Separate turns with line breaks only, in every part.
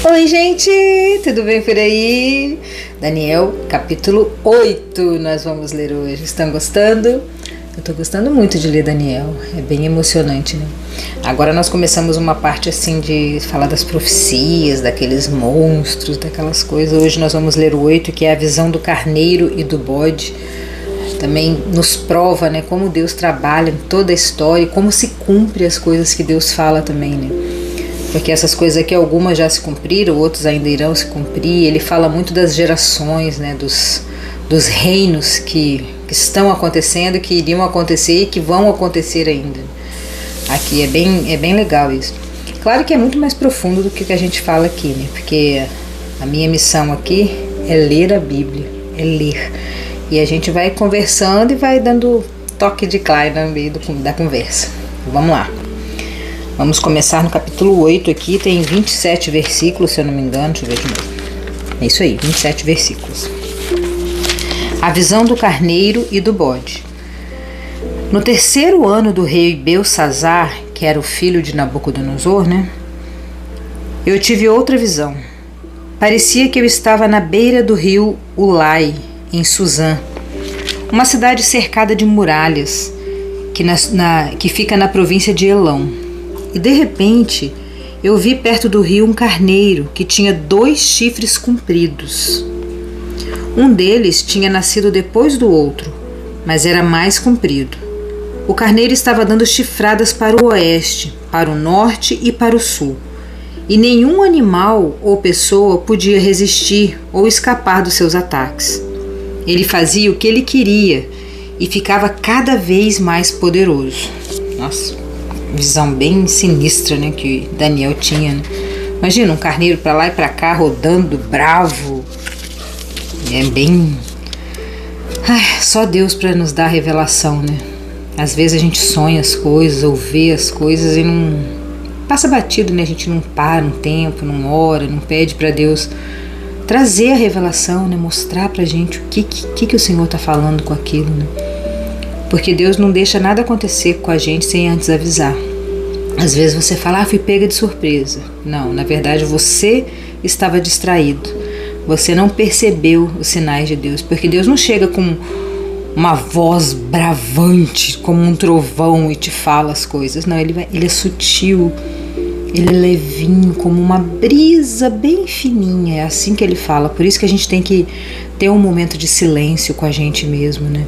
Oi, gente, tudo bem por aí? Daniel, capítulo 8, nós vamos ler hoje. Estão gostando? Eu estou gostando muito de ler Daniel, é bem emocionante, né? Agora nós começamos uma parte assim de falar das profecias, daqueles monstros, daquelas coisas. Hoje nós vamos ler o 8, que é a visão do carneiro e do bode. Também nos prova, né, como Deus trabalha em toda a história e como se cumpre as coisas que Deus fala também, né? Porque essas coisas aqui, algumas já se cumpriram, outras ainda irão se cumprir. Ele fala muito das gerações, né, dos reinos que estão acontecendo, que iriam acontecer e que vão acontecer ainda. Aqui é bem legal isso. Claro que é muito mais profundo do que a gente fala aqui, né? Porque a minha missão aqui é ler a Bíblia, é ler. E a gente vai conversando e vai dando toque de Klein no meio da conversa. Vamos lá. Vamos começar no capítulo 8 aqui, tem 27 versículos, se eu não me engano, deixa eu ver de novo. É isso aí, 27 versículos. A visão do carneiro e do bode. No terceiro ano do rei Belsazzar, que era o filho de Nabucodonosor, né? Eu tive outra visão. Parecia que eu estava na beira do rio Ulai, em Suzã, uma cidade cercada de muralhas, que fica na província de Elão. E de repente, eu vi perto do rio um carneiro que tinha 2 chifres compridos. Um deles tinha nascido depois do outro, mas era mais comprido. O carneiro estava dando chifradas para o oeste, para o norte e para o sul. E nenhum animal ou pessoa podia resistir ou escapar dos seus ataques. Ele fazia o que ele queria e ficava cada vez mais poderoso. Nossa, visão bem sinistra, né, que Daniel tinha, né? Imagina um carneiro para lá e para cá rodando bravo. É bem... só Deus para nos dar revelação, né? Às vezes a gente sonha as coisas ou vê as coisas e não passa batido, né? A gente não para um tempo, não ora, não pede para Deus trazer a revelação, né? Mostrar pra gente o que o Senhor tá falando com aquilo, né? Porque Deus não deixa nada acontecer com a gente sem antes avisar. Às vezes você fala, fui pega de surpresa. Não, na verdade você estava distraído. Você não percebeu os sinais de Deus, porque Deus não chega com uma voz bravante, como um trovão e te fala as coisas. Não, ele é sutil. Ele é levinho, como uma brisa bem fininha. É assim que ele fala. Por isso que a gente tem que ter um momento de silêncio com a gente mesmo, né?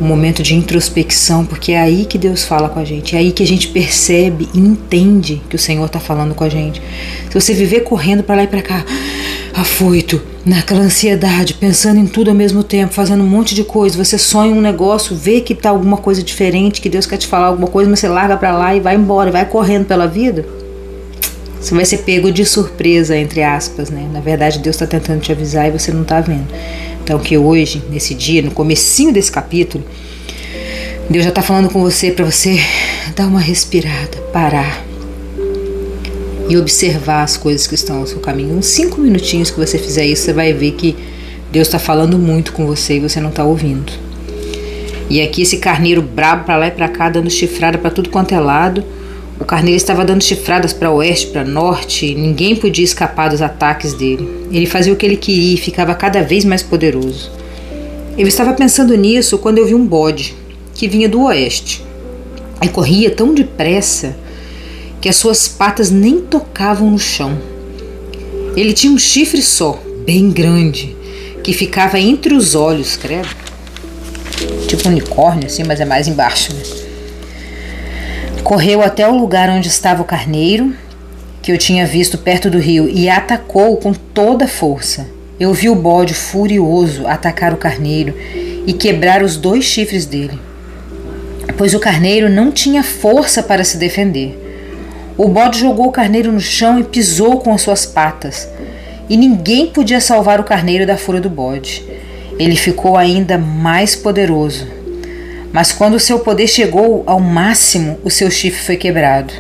Um momento de introspecção, porque é aí que Deus fala com a gente. É aí que a gente percebe e entende que o Senhor está falando com a gente. Se você viver correndo para lá e para cá, afoito, naquela ansiedade, pensando em tudo ao mesmo tempo, fazendo um monte de coisa, você sonha um negócio, vê que tá alguma coisa diferente, que Deus quer te falar alguma coisa, mas você larga para lá e vai embora, vai correndo pela vida, você vai ser pego de surpresa, entre aspas, né? Na verdade, Deus está tentando te avisar e você não está vendo. Então, que hoje, nesse dia, no comecinho desse capítulo, Deus já está falando com você para você dar uma respirada, parar e observar as coisas que estão ao seu caminho. Uns 5 minutinhos que você fizer isso, você vai ver que Deus está falando muito com você e você não está ouvindo. E aqui esse carneiro brabo para lá e para cá, dando chifrada para tudo quanto é lado. O carneiro estava dando chifradas para oeste, para norte, ninguém podia escapar dos ataques dele. Ele fazia o que ele queria e ficava cada vez mais poderoso. Eu estava pensando nisso quando eu vi um bode que vinha do oeste e corria tão depressa que as suas patas nem tocavam no chão. Ele tinha um chifre só, bem grande, que ficava entre os olhos, credo. Tipo um unicórnio assim, mas é mais embaixo, né? Correu até o lugar onde estava o carneiro, que eu tinha visto perto do rio, e atacou com toda a força. Eu vi o bode furioso atacar o carneiro e quebrar os 2 chifres dele, pois o carneiro não tinha força para se defender. O bode jogou o carneiro no chão e pisou com as suas patas, e ninguém podia salvar o carneiro da fúria do bode. Ele ficou ainda mais poderoso. Mas quando o seu poder chegou ao máximo, o seu chifre foi quebrado.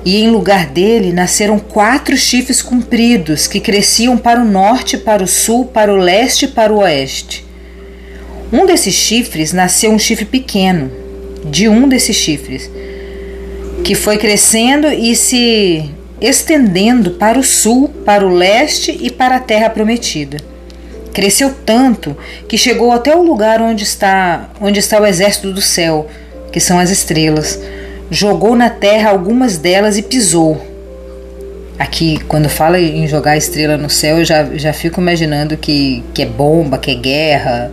E em lugar dele nasceram 4 chifres compridos que cresciam para o norte, para o sul, para o leste e para o oeste. Um desses chifres nasceu um chifre pequeno, de um desses chifres, que foi crescendo e se estendendo para o sul, para o leste e para a terra prometida. Cresceu tanto que chegou até o lugar onde está o exército do céu, que são as estrelas. Jogou na terra algumas delas e pisou. Aqui, quando fala em jogar estrela no céu, eu já fico imaginando que é bomba, que é guerra.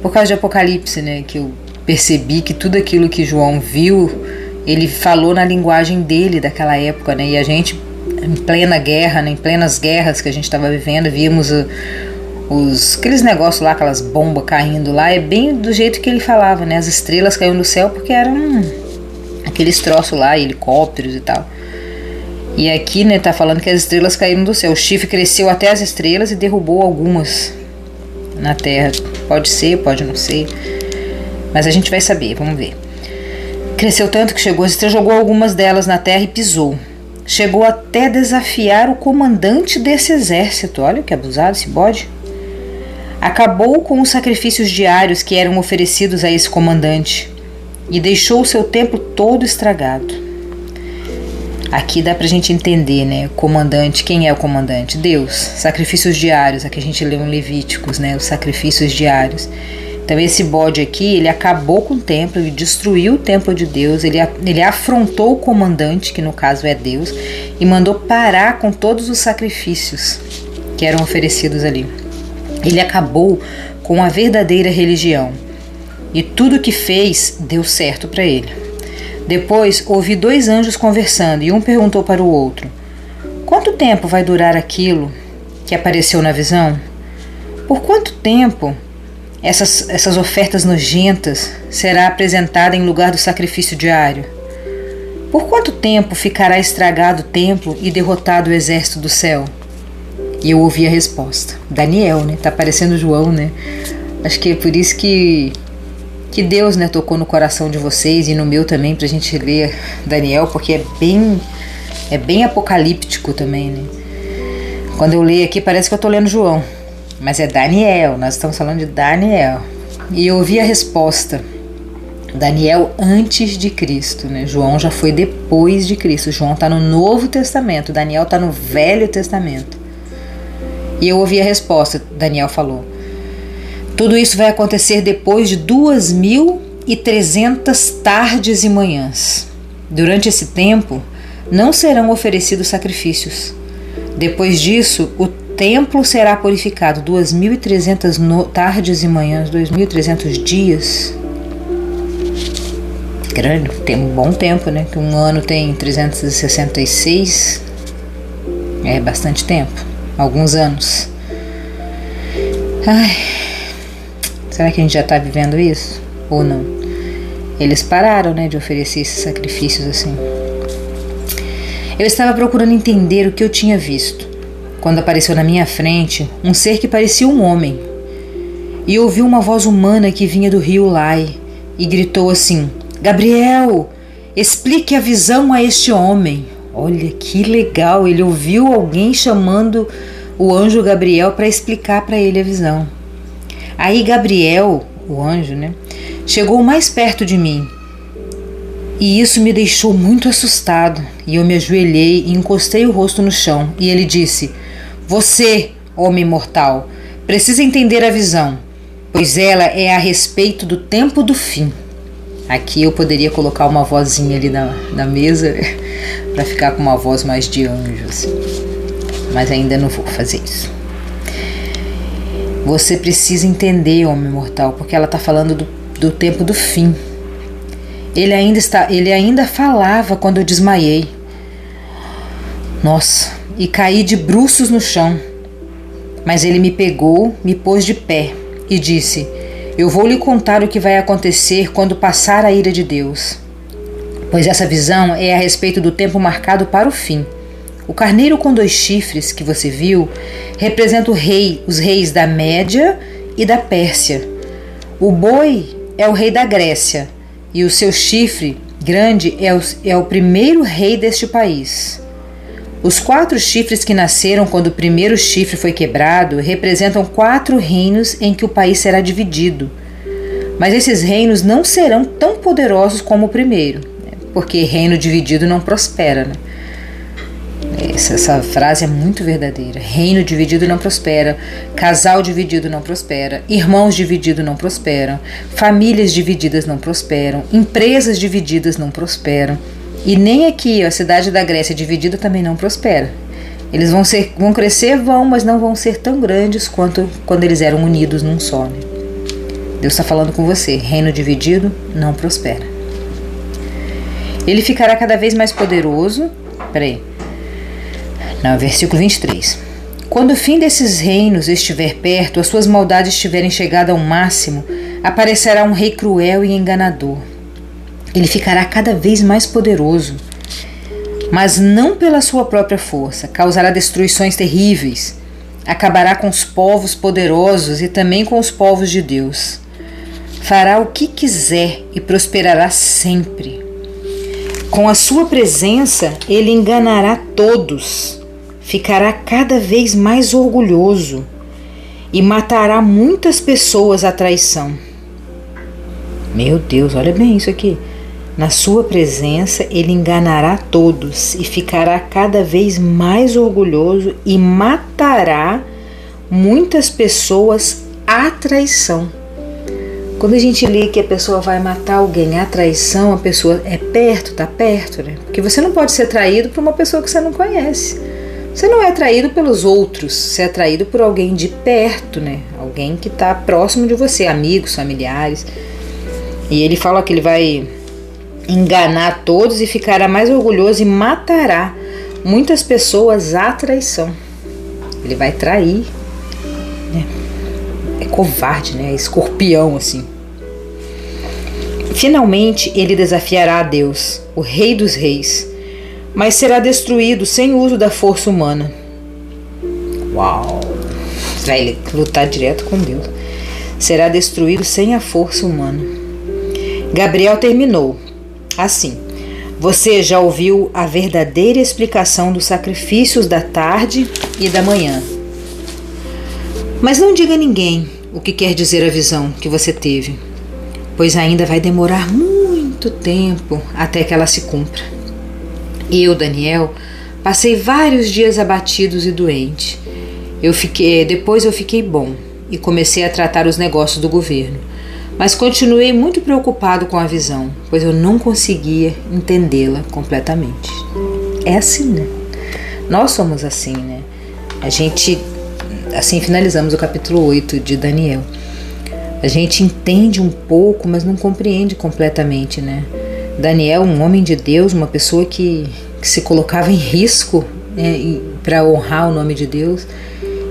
Por causa de Apocalipse, né? Que eu percebi que tudo aquilo que João viu, ele falou na linguagem dele daquela época, né? E a gente, em plena guerra, né? Em plenas guerras que a gente estava vivendo, víamos aqueles negócios lá, aquelas bombas caindo lá. É bem do jeito que ele falava, né? As estrelas caíam do céu porque eram aqueles troços lá, helicópteros e tal. E aqui, né, tá falando que as estrelas caíram do céu. O chifre cresceu até as estrelas e derrubou algumas na terra. Pode ser, pode não ser. Mas a gente vai saber, vamos ver. Cresceu tanto que chegou às estrelas, jogou algumas delas na terra e pisou. Chegou até desafiar o comandante desse exército. Olha que abusado esse bode. Acabou com os sacrifícios diários que eram oferecidos a esse comandante e deixou o seu templo todo estragado. Aqui dá pra gente entender, né? Comandante, quem é o comandante? Deus. Sacrifícios diários, aqui a gente lê em Levíticos, né? Os sacrifícios diários. Então esse bode aqui, ele acabou com o templo, ele destruiu o templo de Deus, ele afrontou o comandante, que no caso é Deus, e mandou parar com todos os sacrifícios que eram oferecidos ali. Ele acabou com a verdadeira religião. E tudo que fez deu certo para ele. Depois ouvi 2 anjos conversando e um perguntou para o outro: quanto tempo vai durar aquilo que apareceu na visão? Por quanto tempo essas ofertas nojentas será apresentada em lugar do sacrifício diário? Por quanto tempo ficará estragado o templo e derrotado o exército do céu? E eu ouvi a resposta. Daniel, né? Tá parecendo João, né? Acho que é por isso que Deus, né, tocou no coração de vocês e no meu também, pra gente ler Daniel, porque é bem apocalíptico também, né? Quando eu leio aqui parece que eu tô lendo João, mas é Daniel, nós estamos falando de Daniel. E eu ouvi a resposta. Daniel antes de Cristo, né? João já foi depois de Cristo. João está no Novo Testamento, Daniel está no Velho Testamento. E eu ouvi a resposta. Daniel falou: tudo isso vai acontecer depois de 2.300 tardes e manhãs. Durante esse tempo não serão oferecidos sacrifícios. Depois disso, o templo será purificado. 2.300 tardes e manhãs, 2.300 dias. Grande, tem um bom tempo, né? Que um ano tem 366. É bastante tempo. Alguns anos. Ai, será que a gente já está vivendo isso? Ou não? Eles pararam, né, de oferecer esses sacrifícios assim. Eu estava procurando entender o que eu tinha visto, quando apareceu na minha frente um ser que parecia um homem. E ouvi uma voz humana que vinha do rio Lai e gritou assim: Gabriel, explique a visão a este homem. Olha que legal, ele ouviu alguém chamando o anjo Gabriel para explicar para ele a visão. Aí Gabriel, o anjo, né, chegou mais perto de mim. E isso me deixou muito assustado. E eu me ajoelhei e encostei o rosto no chão. E ele disse: você, homem mortal, precisa entender a visão, pois ela é a respeito do tempo do fim. Aqui eu poderia colocar uma vozinha ali na mesa para ficar com uma voz mais de anjo, assim. Mas ainda não vou fazer isso. Você precisa entender, homem mortal, porque ela está falando do tempo do fim. Ele ainda falava quando eu desmaiei. Nossa, e caí de bruços no chão. Mas ele me pegou, me pôs de pé e disse: eu vou lhe contar o que vai acontecer quando passar a ira de Deus. Pois essa visão é a respeito do tempo marcado para o fim. O carneiro com 2 chifres que você viu representa os reis da Média e da Pérsia. O boi é o rei da Grécia e o seu chifre grande é o primeiro rei deste país. Os 4 chifres que nasceram quando o primeiro chifre foi quebrado representam 4 reinos em que o país será dividido. Mas esses reinos não serão tão poderosos como o primeiro, porque reino dividido não prospera, né? Essa frase é muito verdadeira. Reino dividido não prospera, casal dividido não prospera, irmãos divididos não prosperam, famílias divididas não prosperam, empresas divididas não prosperam. E nem aqui, a cidade da Grécia dividida também não prospera. Eles vão crescer, mas não vão ser tão grandes quanto quando eles eram unidos num só. Né? Deus está falando com você. Reino dividido não prospera. Ele ficará cada vez mais poderoso. Versículo 23. Quando o fim desses reinos estiver perto, as suas maldades estiverem chegado ao máximo, aparecerá um rei cruel e enganador. Ele ficará cada vez mais poderoso, mas não pela sua própria força. Causará destruições terríveis. Acabará com os povos poderosos e também com os povos de Deus. Fará o que quiser e prosperará sempre. Com a sua presença, ele enganará todos. Ficará cada vez mais orgulhoso e matará muitas pessoas à traição. Meu Deus, olha bem isso aqui. Na sua presença, ele enganará todos e ficará cada vez mais orgulhoso e matará muitas pessoas à traição. Quando a gente lê que a pessoa vai matar alguém à traição, a pessoa é perto, tá perto, né? Porque você não pode ser traído por uma pessoa que você não conhece. Você não é traído pelos outros, você é traído por alguém de perto, né? Alguém que está próximo de você, amigos, familiares. E ele fala que ele vai enganar todos e ficará mais orgulhoso e matará muitas pessoas à traição. Ele vai trair, né? É covarde, né? É escorpião, assim. Finalmente, ele desafiará a Deus, o Rei dos Reis, mas será destruído sem uso da força humana. Uau! Vai lutar direto com Deus. Será destruído sem a força humana. Gabriel terminou assim: você já ouviu a verdadeira explicação dos sacrifícios da tarde e da manhã. Mas não diga a ninguém o que quer dizer a visão que você teve, pois ainda vai demorar muito tempo até que ela se cumpra. Eu, Daniel, passei vários dias abatidos e doente. Depois eu fiquei bom e comecei a tratar os negócios do governo. Mas continuei muito preocupado com a visão, pois eu não conseguia entendê-la completamente. É assim, né? Nós somos assim, né? Assim finalizamos o capítulo 8 de Daniel. A gente entende um pouco, mas não compreende completamente, né? Daniel, um homem de Deus, uma pessoa que se colocava em risco, né, para honrar o nome de Deus.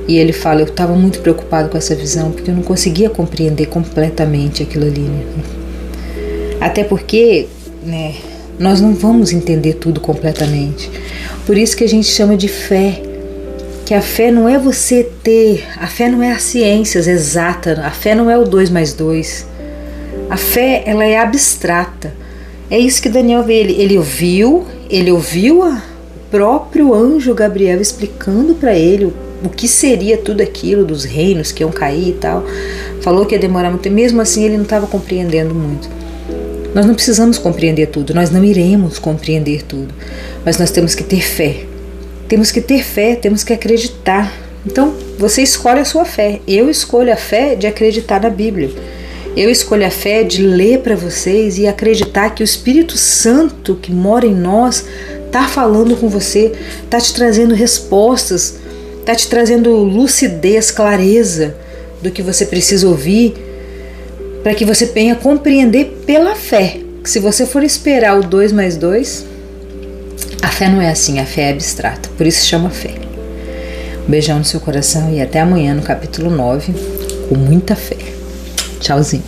E ele fala, eu estava muito preocupado com essa visão, porque eu não conseguia compreender completamente aquilo ali. Né? Até porque, né, nós não vamos entender tudo completamente. Por isso que a gente chama de fé. Que a fé não é você ter, a fé não é as ciências exatas, a fé não é o 2 mais 2. A fé, ela é abstrata. É isso que Daniel vê. Ele ouviu o próprio anjo Gabriel explicando para ele o que seria tudo aquilo dos reinos que iam cair e tal. Falou que ia demorar muito tempo. Mesmo assim, ele não estava compreendendo muito. Nós não precisamos compreender tudo. Nós não iremos compreender tudo. Mas nós temos que ter fé. Temos que ter fé, temos que acreditar. Então, você escolhe a sua fé. Eu escolho a fé de acreditar na Bíblia. Eu escolho a fé de ler para vocês e acreditar que o Espírito Santo que mora em nós está falando com você, está te trazendo respostas, está te trazendo lucidez, clareza do que você precisa ouvir, para que você venha compreender pela fé. Que se você for esperar o 2 mais 2, a fé não é assim, a fé é abstrata, por isso chama fé. Um beijão no seu coração e até amanhã no capítulo 9, com muita fé. Tchauzinho.